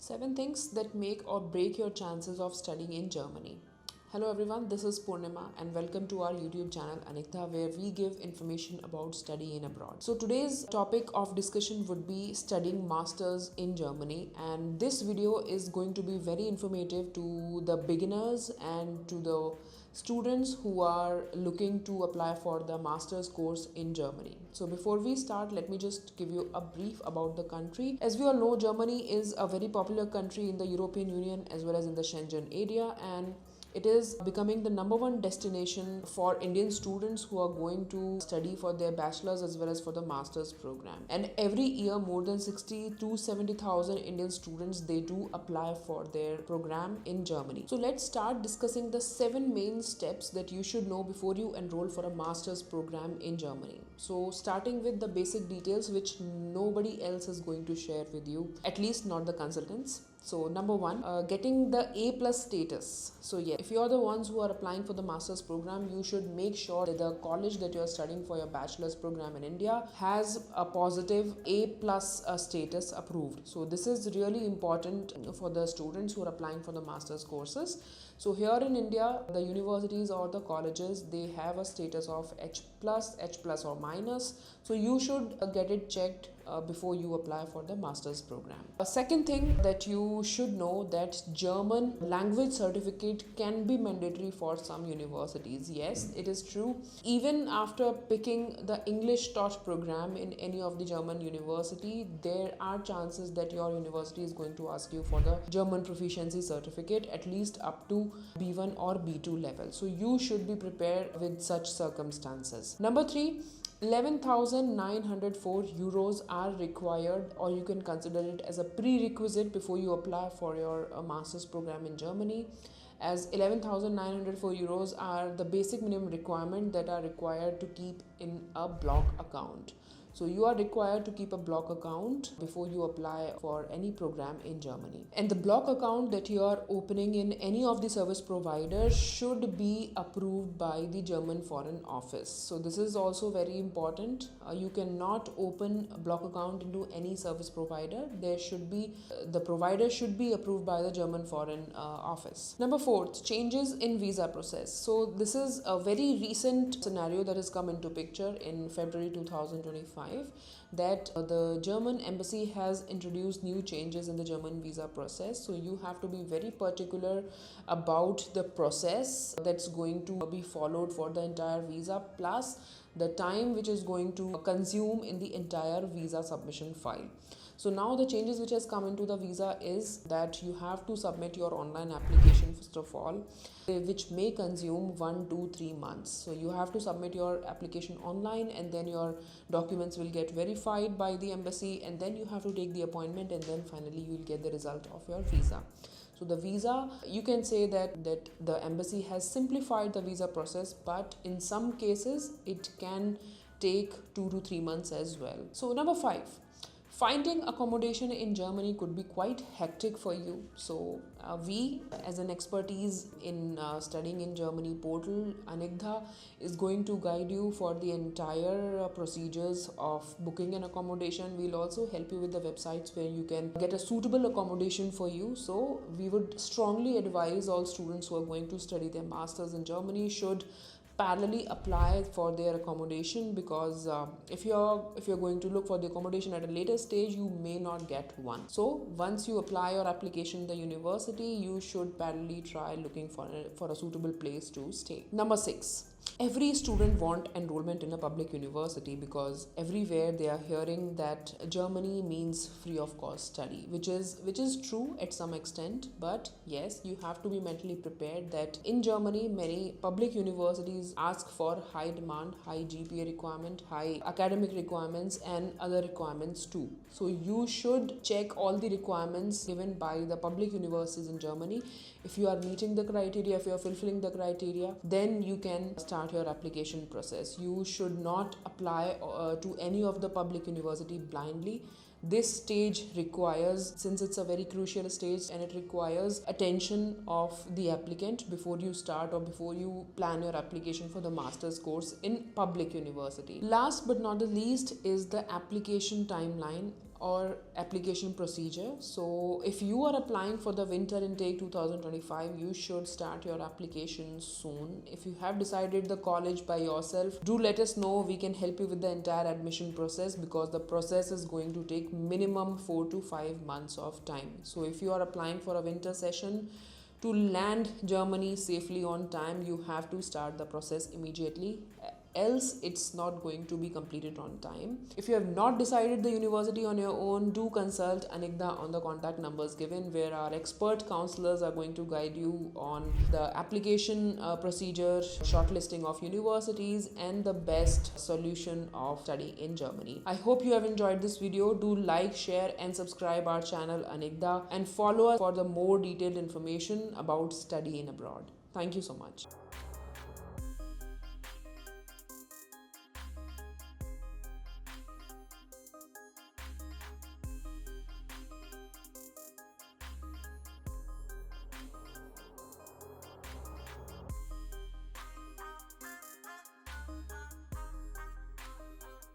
7 things that make or break your chances of studying in Germany. Hello everyone, this is Purnima and welcome to our YouTube channel Anigdha, where we give information about studying abroad. So today's topic of discussion would be studying masters in Germany, and this video is going to be very informative to the beginners and to the students who are looking to apply for the master's course in Germany. So before we start, let me just give you a brief about the country. As we all know, Germany is a very popular country in the European Union as well as in the Schengen area, and it is becoming the #1 destination for Indian students who are going to study for their bachelor's as well as for the master's program. And every year, more than 60 to 70,000 Indian students, they do apply for their program in Germany. So let's start discussing the 7 main steps that you should know before you enroll for a master's program in Germany. So starting with the basic details which nobody else is going to share with you, at least not the consultants. So number 1, getting the A+ status. So yeah, if you're the ones who are applying for the master's program, you should make sure that the college that you're studying for your bachelor's program in India has a positive A+ status approved. So this is really important for the students who are applying for the master's courses. So here in India, the universities or the colleges, they have a status of H+, H+ or minus. So you should get it checked before you apply for the master's program. A second thing that you should know, that German language certificate can be mandatory for some universities. Yes, it is true. Even after picking the English taught program in any of the German university, there are chances that your university is going to ask you for the German proficiency certificate, at least up to B1 or B2 level. So you should be prepared with such circumstances. Number 3, 11,904 euros are required, or you can consider it as a prerequisite before you apply for your master's program in Germany, as 11,904 euros are the basic minimum requirement that are required to keep in a block account. So you are required to keep a block account before you apply for any program in Germany. And the block account that you are opening in any of the service providers should be approved by the German Foreign Office. So this is also very important. You cannot open a block account into any service provider. The provider should be approved by the German Foreign Office. Number 4, changes in visa process. So this is a very recent scenario that has come into picture in February 2025. That the German embassy has introduced new changes in the German visa process. So you have to be very particular about the process that's going to be followed for the entire visa, plus the time which is going to consume in the entire visa submission file. So now the changes which has come into the visa is that you have to submit your online application first of all, which may consume 1, 2, 3 months. So you have to submit your application online, and then your documents will get verified by the embassy, and then you have to take the appointment, and then finally you will get the result of your visa. So the visa, you can say that the embassy has simplified the visa process, but in some cases it can take 2 to 3 months as well. So number 5, finding accommodation in Germany could be quite hectic for you. So we, as an expertise in studying in Germany portal, Anigdha is going to guide you for the entire procedures of booking an accommodation. We'll also help you with the websites where you can get a suitable accommodation for you. So we would strongly advise all students who are going to study their masters in Germany should parallelly apply for their accommodation, because if you're going to look for the accommodation at a later stage, you may not get one. So once you apply your application in the university, you should parallelly try looking for a suitable place to stay. Number 6, every student want enrollment in a public university, because everywhere they are hearing that Germany means free of cost study, which is true at some extent. But yes, you have to be mentally prepared that in Germany, many public universities ask for high demand, high GPA requirement, high academic requirements, and other requirements too. So you should check all the requirements given by the public universities in Germany. If you are meeting the criteria, if you are fulfilling the criteria, then you can start your application process. You should not apply to any of the public university blindly. This stage requires, since it's a very crucial stage, and it requires attention of the applicant before you start or before you plan your application for the master's course in public university. Last but not the least is the application timeline. or application procedure. So if you are applying for the winter intake 2025, you should start your application soon. If you have decided the college by yourself, do let us know. We can help you with the entire admission process, because the process is going to take minimum 4 to 5 months of time. So if you are applying for a winter session, to land Germany safely on time, you have to start the process immediately, else it's not going to be completed on time. If you have not decided the university on your own, do consult Anigdha on the contact numbers given, where our expert counselors are going to guide you on the application procedure, shortlisting of universities, and the best solution of study in Germany. I hope you have enjoyed this video. Do like, share and subscribe our channel Anigdha, and follow us for the more detailed information about studying abroad. Thank you so much.